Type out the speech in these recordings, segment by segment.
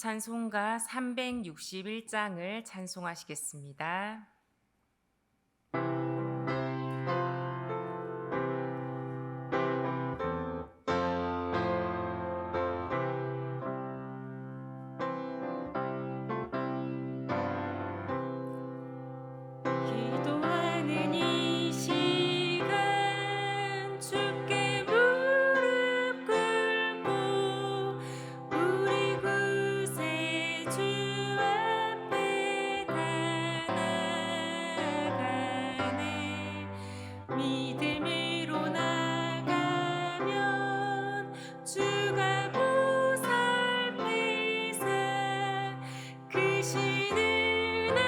찬송가 361장을 찬송하시겠습니다. 기도하는 이 시간 주께 무릎 꿇고 우리 구세주 앞에 다 나가네. 믿음으로 나가면 주가 보살피사 크신 은혜를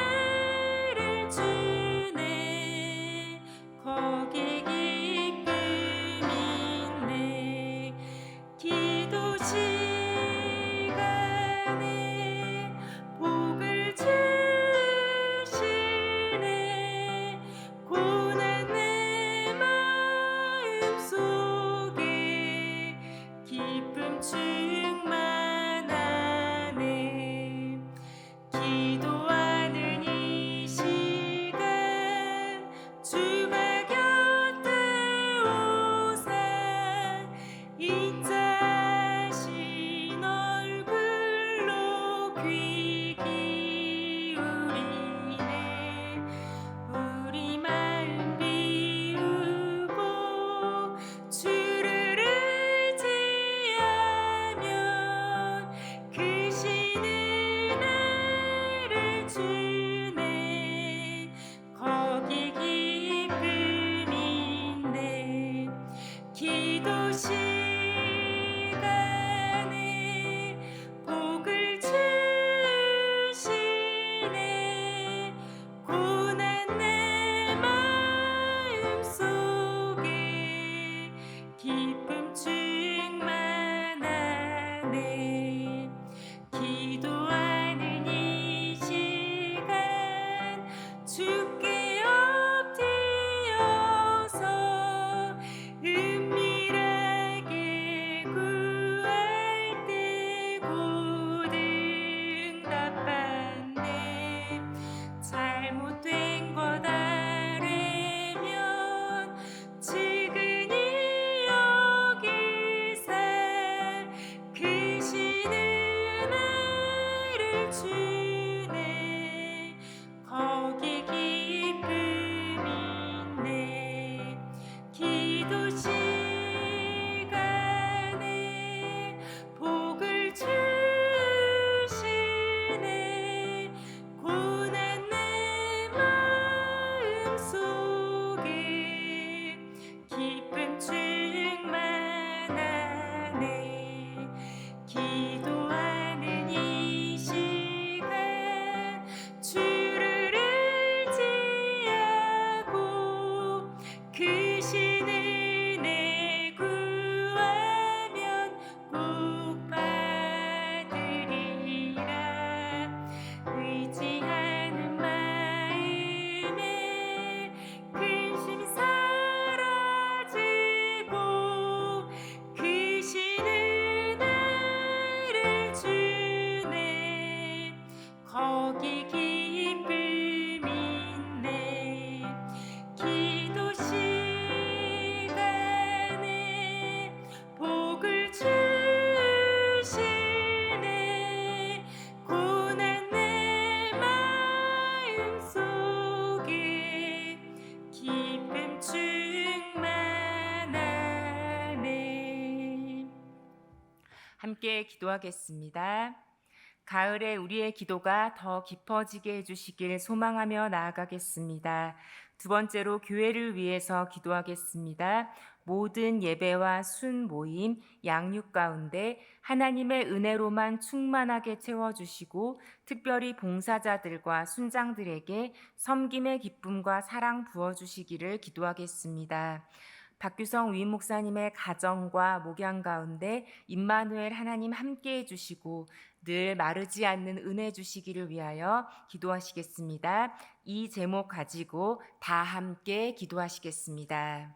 주네. 거기 기쁨 있네. 기도 시간에 복을 주시네. 고난 내 마음 속에 기쁨 충만하네. 기도하는 이 시간 주가 곁에 오사 인자하신 얼굴로 귀 기울이네. 우리 마음 비우고 주를 의지하면 크신 은혜를 주네. 거기 기쁨 있네. 기도 시간에 복을 주시네. 고난 내 마음 속에 기쁨 충만하네. 기도하는 이 시간 주께 엎드려서 은밀하게 구할 때 곧 응답받네. 잘못된 것 아뢰면 지근히 여기사 크신 은혜를 주네. 거기 기쁨 있네. 기도 시간에 복을 주시네. 고난 내 마음 속에 기쁨 충만하네. 기도하는 이 시간 주를 의지하고 크신 은혜 구하면 꼭 받으리라. 의지하는 마음에 근심이 사라지고 크신 은혜를 주네. 거기 기쁨 있네. 기도 시간에 복을 주시네. 고난 내 마음 속에 기쁨 충만하네. 함께 기도하겠습니다. 가을에 우리의 기도가 더 깊어지게 해주시길 소망하며 나아가겠습니다. 두 번째로 교회를 위해서 기도하겠습니다. 모든 예배와 순 모임, 양육 가운데 하나님의 은혜로만 충만하게 채워주시고 특별히 봉사자들과 순장들에게 섬김의 기쁨과 사랑 부어주시기를 기도하겠습니다. 박규성 위임 목사님의 가정과 목양 가운데 임마누엘 하나님 함께해 주시고 늘 마르지 않는 은혜 주시기를 위하여 기도하시겠습니다. 이 제목 가지고 다 함께 기도하시겠습니다.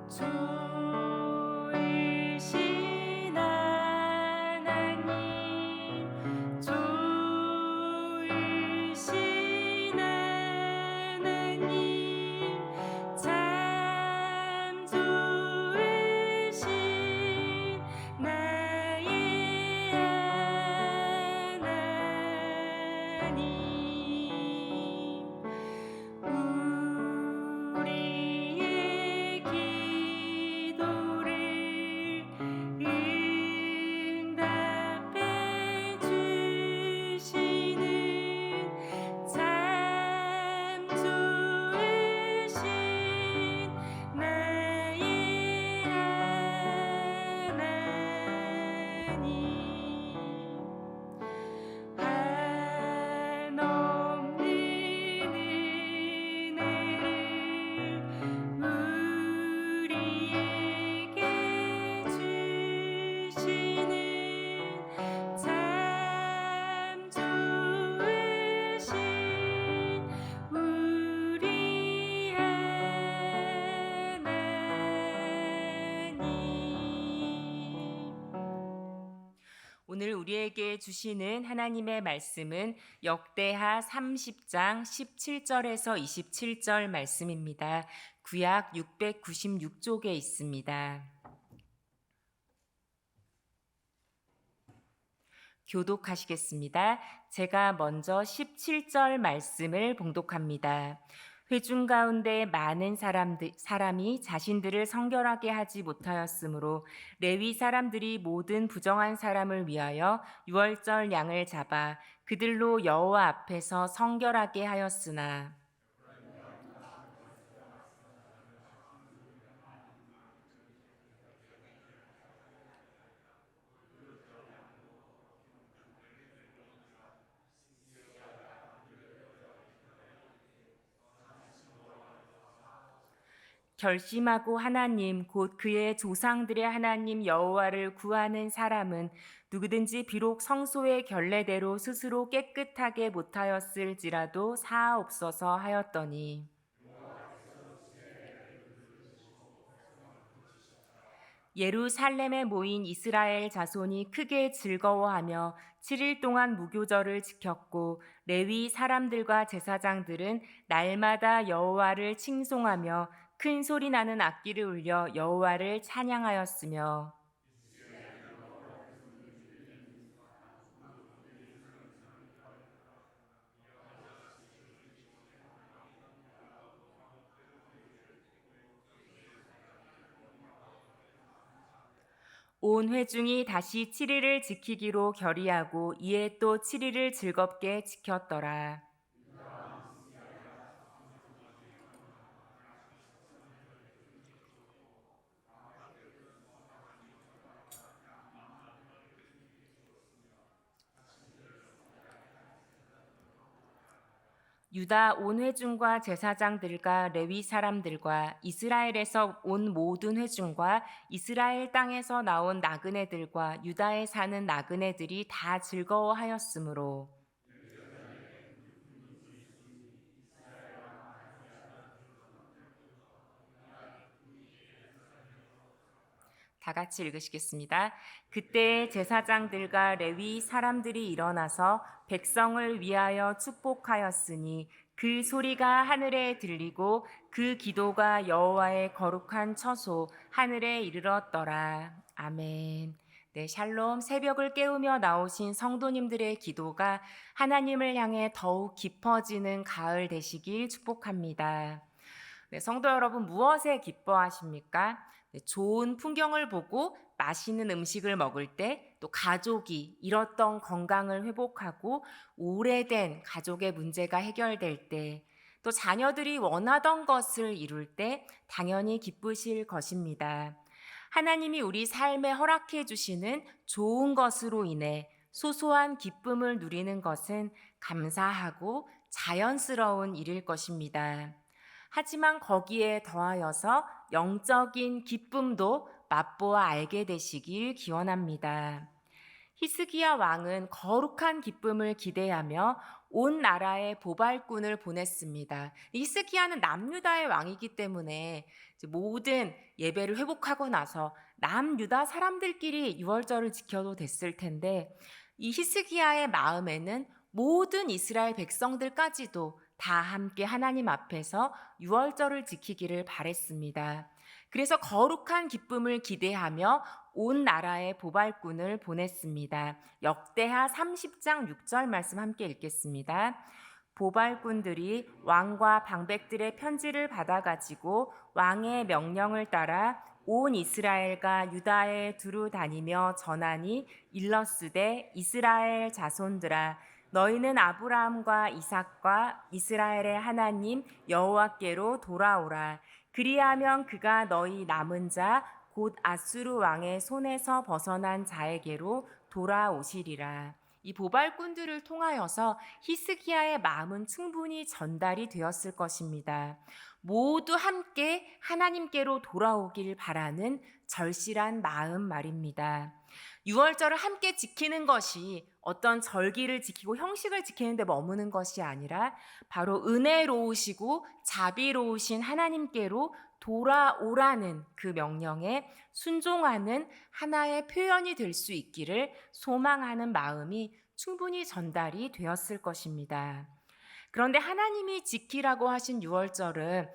좋으신 하나님, 좋으신 하나님, 참 좋으신 나의 하나님. 우리의 기도를 응답해 주시는 참 좋으신 나의 하나님. 한없는 은혜를 우리에게 주시는 참 좋으신 우리 하나님. 오늘 우리에게 주시는 하나님의 말씀은 역대하 30장 17절에서 27절 말씀입니다. 구약 696쪽에 있습니다. 교독하시겠습니다. 제가 먼저 17절 말씀을 봉독합니다. 회중 가운데 많은 사람이 자신들을 성결하게 하지 못하였으므로 레위 사람들이 모든 부정한 사람을 위하여 유월절 양을 잡아 그들로 여호와 앞에서 성결하게 하였으나 결심하고 하나님 곧 그의 조상들의 하나님 여호와를 구하는 사람은 누구든지 비록 성소의 결례대로 스스로 깨끗하게 못하였을지라도 사하옵소서 하였더니 예루살렘에 모인 이스라엘 자손이 크게 즐거워하며 7일 동안 무교절을 지켰고 레위 사람들과 제사장들은 날마다 여호와를 칭송하며 큰 소리 나는 악기를 울려 여호와를 찬양하였으며 온 회중이 다시 7일을 지키기로 결의하고 이에 또 7일을 즐겁게 지켰더라. 유다 온 회중과 제사장들과 레위 사람들과 이스라엘에서 온 모든 회중과 이스라엘 땅에서 나온 나그네들과 유다에 사는 나그네들이 다 즐거워하였으므로 다 같이 읽으시겠습니다. 그때 제사장들과 레위 사람들이 일어나서 백성을 위하여 축복하였으니 그 소리가 하늘에 들리고 그 기도가 여호와의 거룩한 처소 하늘에 이르렀더라. 아멘. 네, 샬롬. 새벽을 깨우며 나오신 성도님들의 기도가 하나님을 향해 더욱 깊어지는 가을 되시길 축복합니다. 네, 성도 여러분 무엇에 기뻐하십니까? 네, 좋은 풍경을 보고 맛있는 음식을 먹을 때 또 가족이 잃었던 건강을 회복하고 오래된 가족의 문제가 해결될 때 또 자녀들이 원하던 것을 이룰 때 당연히 기쁘실 것입니다. 하나님이 우리 삶에 허락해 주시는 좋은 것으로 인해 소소한 기쁨을 누리는 것은 감사하고 자연스러운 일일 것입니다. 하지만 거기에 더하여서 영적인 기쁨도 맛보아 알게 되시길 기원합니다. 히스기야 왕은 거룩한 기쁨을 기대하며 온 나라에 보발꾼을 보냈습니다. 히스기야는 남유다의 왕이기 때문에 이제 모든 예배를 회복하고 나서 남유다 사람들끼리 유월절을 지켜도 됐을 텐데 이 히스기야의 마음에는 모든 이스라엘 백성들까지도 다 함께 하나님 앞에서 유월절을 지키기를 바랬습니다. 그래서 거룩한 기쁨을 기대하며 온 나라에 보발꾼을 보냈습니다. 역대하 30장 6절 말씀 함께 읽겠습니다. 보발꾼들이 왕과 방백들의 편지를 받아가지고 왕의 명령을 따라 온 이스라엘과 유다에 두루 다니며 전하니 일러스되 이스라엘 자손들아 너희는 아브라함과 이삭과 이스라엘의 하나님 여호와께로 돌아오라. 그리하면 그가 너희 남은 자 곧 아수르 왕의 손에서 벗어난 자에게로 돌아오시리라. 이 보발꾼들을 통하여서 히스기야의 마음은 충분히 전달이 되었을 것입니다. 모두 함께 하나님께로 돌아오길 바라는 절실한 마음 말입니다. 유월절을 함께 지키는 것이 어떤 절기를 지키고 형식을 지키는 데 머무는 것이 아니라 바로 은혜로우시고 자비로우신 하나님께로 돌아오라는 그 명령에 순종하는 하나의 표현이 될 수 있기를 소망하는 마음이 충분히 전달이 되었을 것입니다. 그런데 하나님이 지키라고 하신 유월절은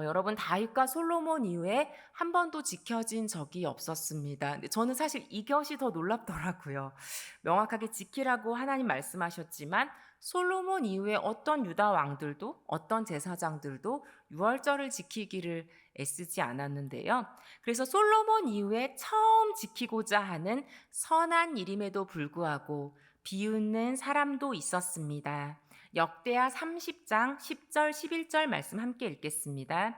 여러분 다윗과 솔로몬 이후에 한 번도 지켜진 적이 없었습니다. 근데 저는 사실 이것이 더 놀랍더라고요. 명확하게 지키라고 하나님 말씀하셨지만 솔로몬 이후에 어떤 유다 왕들도 어떤 제사장들도 유월절을 지키기를 애쓰지 않았는데요. 그래서 솔로몬 이후에 처음 지키고자 하는 선한 일임에도 불구하고 비웃는 사람도 있었습니다. 역대하 30장 10절 11절 말씀 함께 읽겠습니다.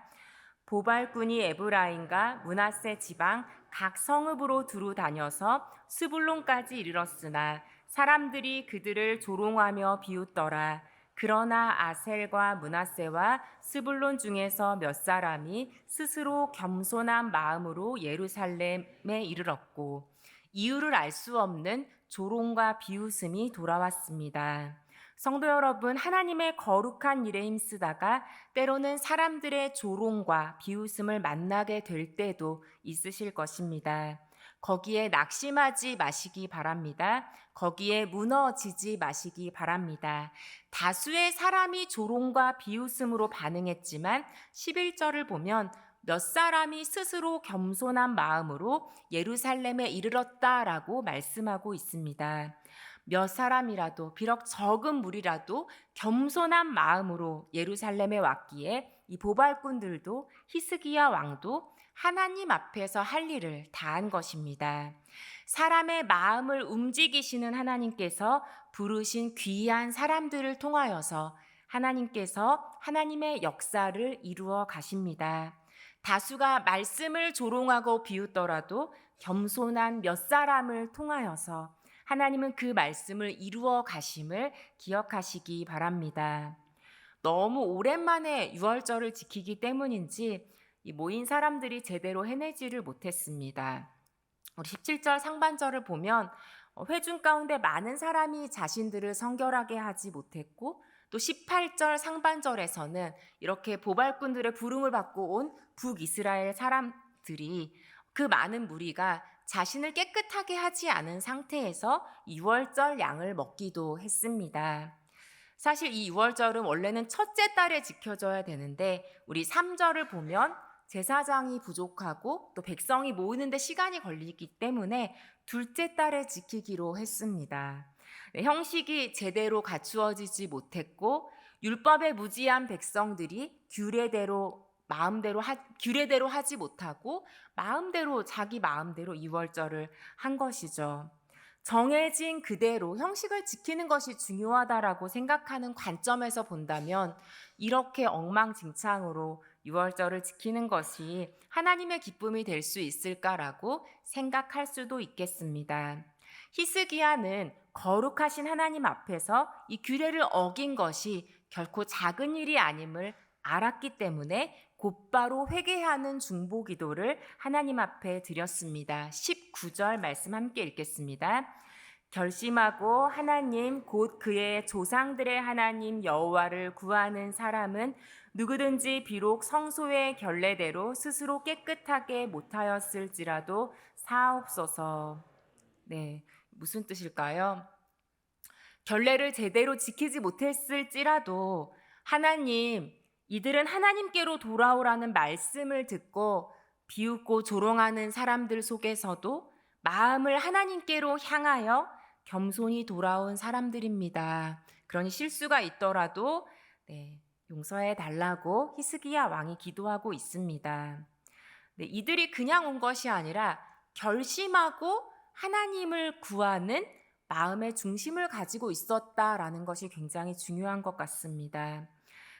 보발꾼이 에브라임과 므낫세 지방 각 성읍으로 두루 다녀서 스불론까지 이르렀으나 사람들이 그들을 조롱하며 비웃더라. 그러나 아셀과 므낫세와 스불론 중에서 몇 사람이 스스로 겸손한 마음으로 예루살렘에 이르렀고 이유를 알 수 없는 조롱과 비웃음이 돌아왔습니다. 성도 여러분, 하나님의 거룩한 일에 힘쓰다가 때로는 사람들의 조롱과 비웃음을 만나게 될 때도 있으실 것입니다. 거기에 낙심하지 마시기 바랍니다. 거기에 무너지지 마시기 바랍니다. 다수의 사람이 조롱과 비웃음으로 반응했지만 11절을 보면 몇 사람이 스스로 겸손한 마음으로 예루살렘에 이르렀다라고 말씀하고 있습니다. 몇 사람이라도 비록 적은 무리라도 겸손한 마음으로 예루살렘에 왔기에 이 보발꾼들도 히스기야 왕도 하나님 앞에서 할 일을 다한 것입니다. 사람의 마음을 움직이시는 하나님께서 부르신 귀한 사람들을 통하여서 하나님께서 하나님의 역사를 이루어 가십니다. 다수가 말씀을 조롱하고 비웃더라도 겸손한 몇 사람을 통하여서 하나님은 그 말씀을 이루어 가심을 기억하시기 바랍니다. 너무 오랜만에 유월절을 지키기 때문인지 이 모인 사람들이 제대로 해내지를 못했습니다. 우리 17절 상반절을 보면 회중 가운데 많은 사람이 자신들을 성결하게 하지 못했고 또 18절 상반절에서는 이렇게 보발꾼들의 부름을 받고 온 북이스라엘 사람들이 그 많은 무리가 자신을 깨끗하게 하지 않은 상태에서 유월절 양을 먹기도 했습니다. 사실 이 유월절은 원래는 첫째 달에 지켜져야 되는데 우리 3절을 보면 제사장이 부족하고 또 백성이 모이는데 시간이 걸리기 때문에 둘째 달에 지키기로 했습니다. 형식이 제대로 갖추어지지 못했고 율법에 무지한 백성들이 규례대로 하지 못하고 자기 마음대로 유월절을 한 것이죠. 정해진 그대로 형식을 지키는 것이 중요하다라고 생각하는 관점에서 본다면 이렇게 엉망진창으로 유월절을 지키는 것이 하나님의 기쁨이 될 수 있을까라고 생각할 수도 있겠습니다. 히스기야는 거룩하신 하나님 앞에서 이 규례를 어긴 것이 결코 작은 일이 아님을 알았기 때문에 곧바로 회개하는 중보기도를 하나님 앞에 드렸습니다. 19절 말씀 함께 읽겠습니다. 결심하고 하나님 곧 그의 조상들의 하나님 여호와를 구하는 사람은 누구든지 비록 성소의 결례대로 스스로 깨끗하게 못하였을지라도 사옵소서. 네, 무슨 뜻일까요? 결례를 제대로 지키지 못했을지라도 하나님, 이들은 하나님께로 돌아오라는 말씀을 듣고 비웃고 조롱하는 사람들 속에서도 마음을 하나님께로 향하여 겸손히 돌아온 사람들입니다. 그러니 실수가 있더라도 용서해 달라고 히스기야 왕이 기도하고 있습니다. 이들이 그냥 온 것이 아니라 결심하고 하나님을 구하는 마음의 중심을 가지고 있었다라는 것이 굉장히 중요한 것 같습니다.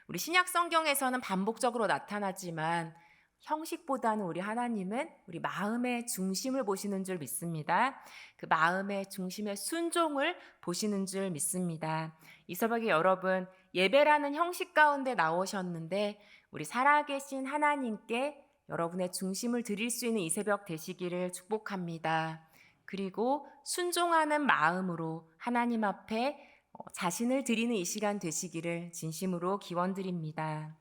우리 신약 성경에서는 반복적으로 나타나지만 형식보다는 우리 하나님은 우리 마음의 중심을 보시는 줄 믿습니다. 그 마음의 중심의 순종을 보시는 줄 믿습니다. 이 새벽에 여러분 예배라는 형식 가운데 나오셨는데 우리 살아계신 하나님께 여러분의 중심을 드릴 수 있는 이 새벽 되시기를 축복합니다. 그리고 순종하는 마음으로 하나님 앞에 자신을 드리는 이 시간 되시기를 진심으로 기원드립니다.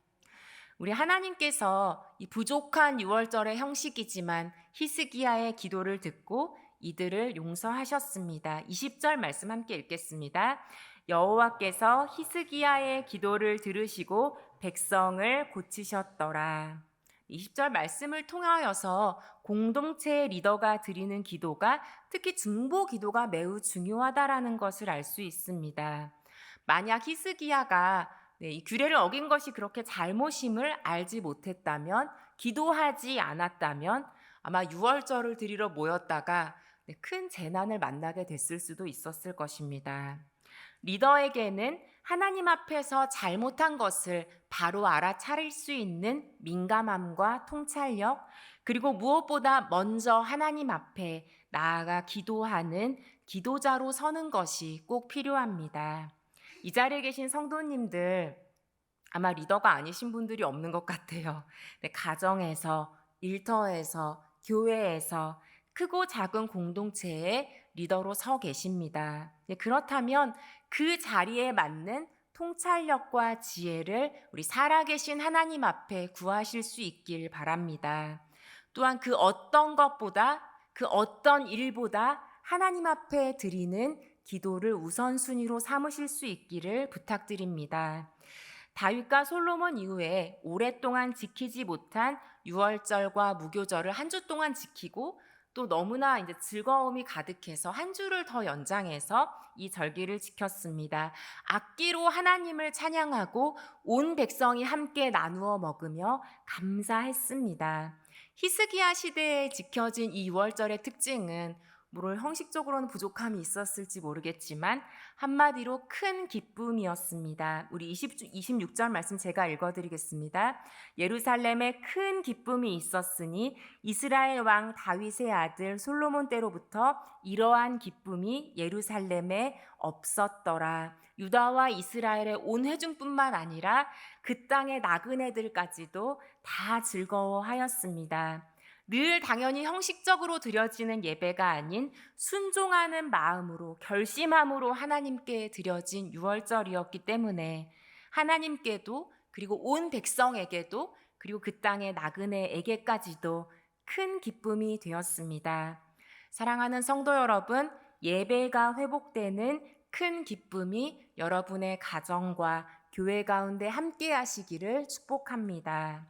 우리 하나님께서 이 부족한 6월절의 형식이지만 히스기야의 기도를 듣고 이들을 용서하셨습니다. 20절 말씀 함께 읽겠습니다. 여호와께서 히스기야의 기도를 들으시고 백성을 고치셨더라. 20절 말씀을 통하여서 공동체의 리더가 드리는 기도가 특히 중보 기도가 매우 중요하다라는 것을 알 수 있습니다. 만약 히스기야가 이 규례를 어긴 것이 그렇게 잘못임을 알지 못했다면, 기도하지 않았다면 아마 6월절을 드리러 모였다가 큰 재난을 만나게 됐을 수도 있었을 것입니다. 리더에게는 하나님 앞에서 잘못한 것을 바로 알아차릴 수 있는 민감함과 통찰력, 그리고 무엇보다 먼저 하나님 앞에 나아가 기도하는 기도자로 서는 것이 꼭 필요합니다. 이 자리에 계신 성도님들 아마 리더가 아니신 분들이 없는 것 같아요. 가정에서, 일터에서, 교회에서 크고 작은 공동체의 리더로 서 계십니다. 그렇다면 그 자리에 맞는 통찰력과 지혜를 우리 살아계신 하나님 앞에 구하실 수 있길 바랍니다. 또한 그 어떤 것보다, 그 어떤 일보다 하나님 앞에 드리는 기도를 우선순위로 삼으실 수 있기를 부탁드립니다. 다윗과 솔로몬 이후에 오랫동안 지키지 못한 유월절과 무교절을 한 주 동안 지키고 또 너무나 이제 즐거움이 가득해서 한 주를 더 연장해서 이 절기를 지켰습니다. 악기로 하나님을 찬양하고 온 백성이 함께 나누어 먹으며 감사했습니다. 히스기야 시대에 지켜진 이 유월절의 특징은 물론 형식적으로는 부족함이 있었을지 모르겠지만 한마디로 큰 기쁨이었습니다. 우리 26절 말씀 제가 읽어드리겠습니다. 예루살렘에 큰 기쁨이 있었으니 이스라엘 왕 다윗의 아들 솔로몬 때로부터 이러한 기쁨이 예루살렘에 없었더라. 유다와 이스라엘의 온 회중뿐만 아니라 그 땅의 나그네들까지도 다 즐거워하였습니다. 늘 당연히 형식적으로 드려지는 예배가 아닌 순종하는 마음으로 결심함으로 하나님께 드려진 유월절이었기 때문에 하나님께도 그리고 온 백성에게도 그리고 그 땅의 나그네에게까지도 큰 기쁨이 되었습니다. 사랑하는 성도 여러분, 예배가 회복되는 큰 기쁨이 여러분의 가정과 교회 가운데 함께 하시기를 축복합니다.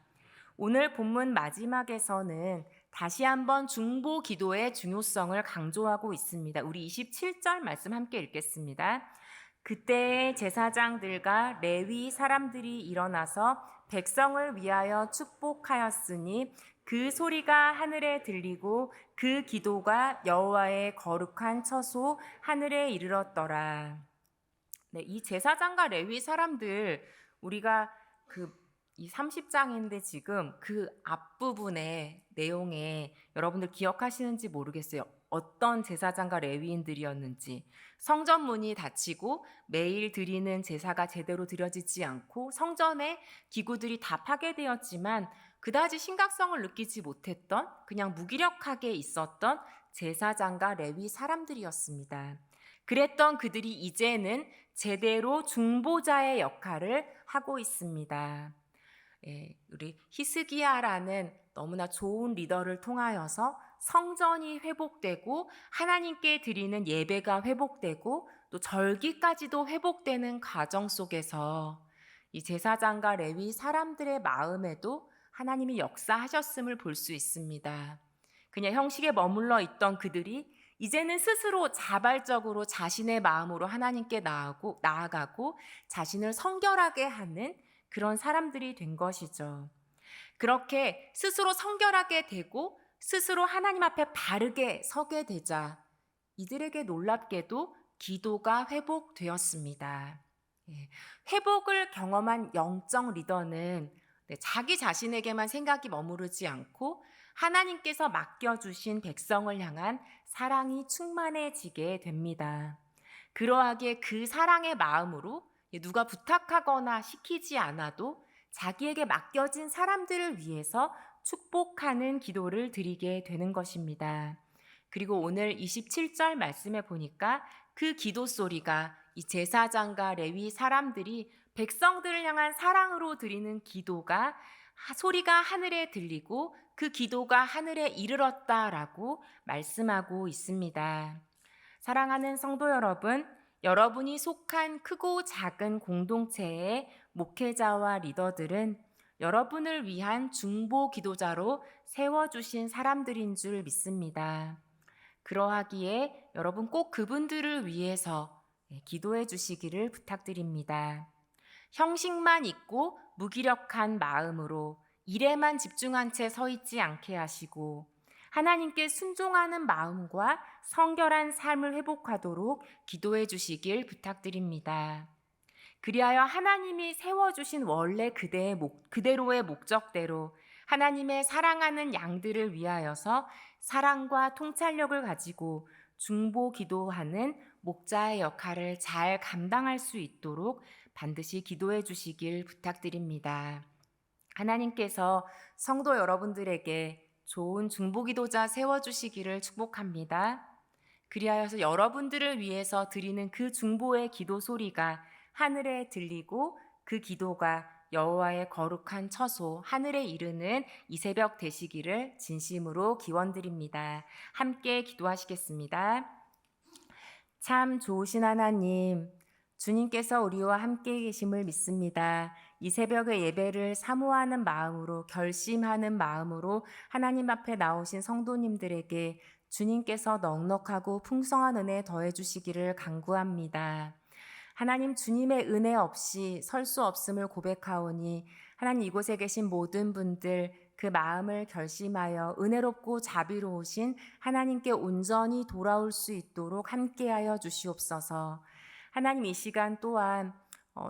오늘 본문 마지막에서는 다시 한번 중보 기도의 중요성을 강조하고 있습니다. 우리 27절 말씀 함께 읽겠습니다. 그때의 제사장들과 레위 사람들이 일어나서 백성을 위하여 축복하였으니 그 소리가 하늘에 들리고 그 기도가 여호와의 거룩한 처소 하늘에 이르렀더라. 이 제사장과 레위 사람들 우리가 이 30장인데 지금 그 앞부분의 내용에 여러분들 기억하시는지 모르겠어요. 어떤 제사장과 레위인들이었는지. 성전 문이 닫히고 매일 드리는 제사가 제대로 드려지지 않고 성전의 기구들이 다 파괴되었지만 그다지 심각성을 느끼지 못했던 그냥 무기력하게 있었던 제사장과 레위 사람들이었습니다. 그랬던 그들이 이제는 제대로 중보자의 역할을 하고 있습니다. 예, 우리 히스기야라는 너무나 좋은 리더를 통하여서 성전이 회복되고 하나님께 드리는 예배가 회복되고 또 절기까지도 회복되는 과정 속에서 이 제사장과 레위 사람들의 마음에도 하나님이 역사하셨음을 볼 수 있습니다. 그냥 형식에 머물러 있던 그들이 이제는 스스로 자발적으로 자신의 마음으로 하나님께 나아가고 자신을 성결하게 하는 그런 사람들이 된 것이죠. 그렇게 스스로 성결하게 되고 스스로 하나님 앞에 바르게 서게 되자 이들에게 놀랍게도 기도가 회복되었습니다. 예, 회복을 경험한 영적 리더는 자기 자신에게만 생각이 머무르지 않고 하나님께서 맡겨주신 백성을 향한 사랑이 충만해지게 됩니다. 그러하기에 그 사랑의 마음으로 누가 부탁하거나 시키지 않아도 자기에게 맡겨진 사람들을 위해서 축복하는 기도를 드리게 되는 것입니다. 그리고 오늘 27절 말씀에 보니까 그 기도 소리가 이 제사장과 레위 사람들이 백성들을 향한 사랑으로 드리는 기도가 소리가 하늘에 들리고 그 기도가 하늘에 이르렀다라고 말씀하고 있습니다. 사랑하는 성도 여러분, 여러분이 속한 크고 작은 공동체의 목회자와 리더들은 여러분을 위한 중보 기도자로 세워주신 사람들인 줄 믿습니다. 그러하기에 여러분 꼭 그분들을 위해서 기도해 주시기를 부탁드립니다. 형식만 있고 무기력한 마음으로 일에만 집중한 채 서 있지 않게 하시고 하나님께 순종하는 마음과 성결한 삶을 회복하도록 기도해 주시길 부탁드립니다. 그리하여 하나님이 세워주신 원래 그대로의 목적대로 하나님의 사랑하는 양들을 위하여서 사랑과 통찰력을 가지고 중보 기도하는 목자의 역할을 잘 감당할 수 있도록 반드시 기도해 주시길 부탁드립니다. 하나님께서 성도 여러분들에게 좋은 중보기도자 세워주시기를 축복합니다. 그리하여서 여러분들을 위해서 드리는 그 중보의 기도 소리가 하늘에 들리고 그 기도가 여호와의 거룩한 처소 하늘에 이르는 이 새벽 되시기를 진심으로 기원드립니다. 함께 기도하시겠습니다. 참 좋으신 하나님, 주님께서 우리와 함께 계심을 믿습니다. 이 새벽의 예배를 사모하는 마음으로 결심하는 마음으로 하나님 앞에 나오신 성도님들에게 주님께서 넉넉하고 풍성한 은혜 더해 주시기를 간구합니다. 하나님 주님의 은혜 없이 설 수 없음을 고백하오니 하나님 이곳에 계신 모든 분들 그 마음을 결심하여 은혜롭고 자비로우신 하나님께 온전히 돌아올 수 있도록 함께하여 주시옵소서. 하나님 이 시간 또한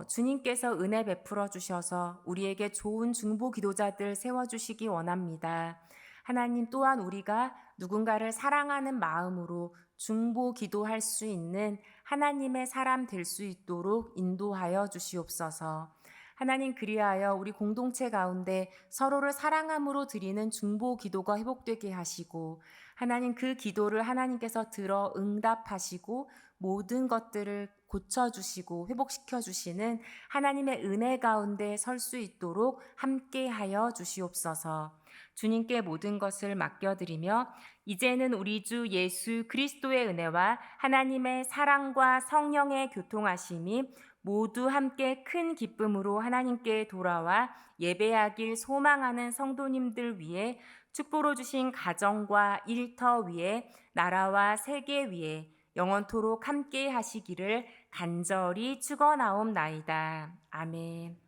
주님께서 은혜 베풀어 주셔서 우리에게 좋은 중보 기도자들 세워주시기 원합니다. 하나님 또한 우리가 누군가를 사랑하는 마음으로 중보 기도할 수 있는 하나님의 사람 될 수 있도록 인도하여 주시옵소서. 하나님 그리하여 우리 공동체 가운데 서로를 사랑함으로 드리는 중보 기도가 회복되게 하시고 하나님 그 기도를 하나님께서 들어 응답하시고 모든 것들을 고쳐주시고 회복시켜 주시는 하나님의 은혜 가운데 설 수 있도록 함께하여 주시옵소서. 주님께 모든 것을 맡겨드리며 이제는 우리 주 예수 그리스도의 은혜와 하나님의 사랑과 성령의 교통하심이 모두 함께 큰 기쁨으로 하나님께 돌아와 예배하길 소망하는 성도님들 위해 축복으로 주신 가정과 일터 위에 나라와 세계 위에 영원토록 함께 하시기를 간절히 축원하옵나이다. 아멘.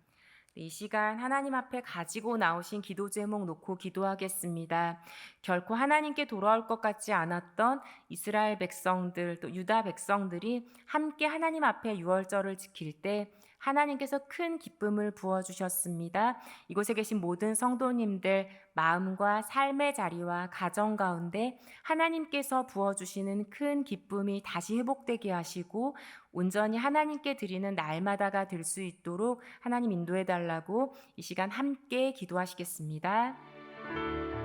이 시간 하나님 앞에 가지고 나오신 기도 제목 놓고 기도하겠습니다. 결코 하나님께 돌아올 것 같지 않았던 이스라엘 백성들 또 유다 백성들이 함께 하나님 앞에 유월절을 지킬 때 하나님께서 큰 기쁨을 부어주셨습니다. 이곳에 계신 모든 성도님들 마음과 삶의 자리와 가정 가운데 하나님께서 부어주시는 큰 기쁨이 다시 회복되게 하시고 온전히 하나님께 드리는 날마다가 될 수 있도록 하나님 인도해 달라고 이 시간 함께 기도하시겠습니다.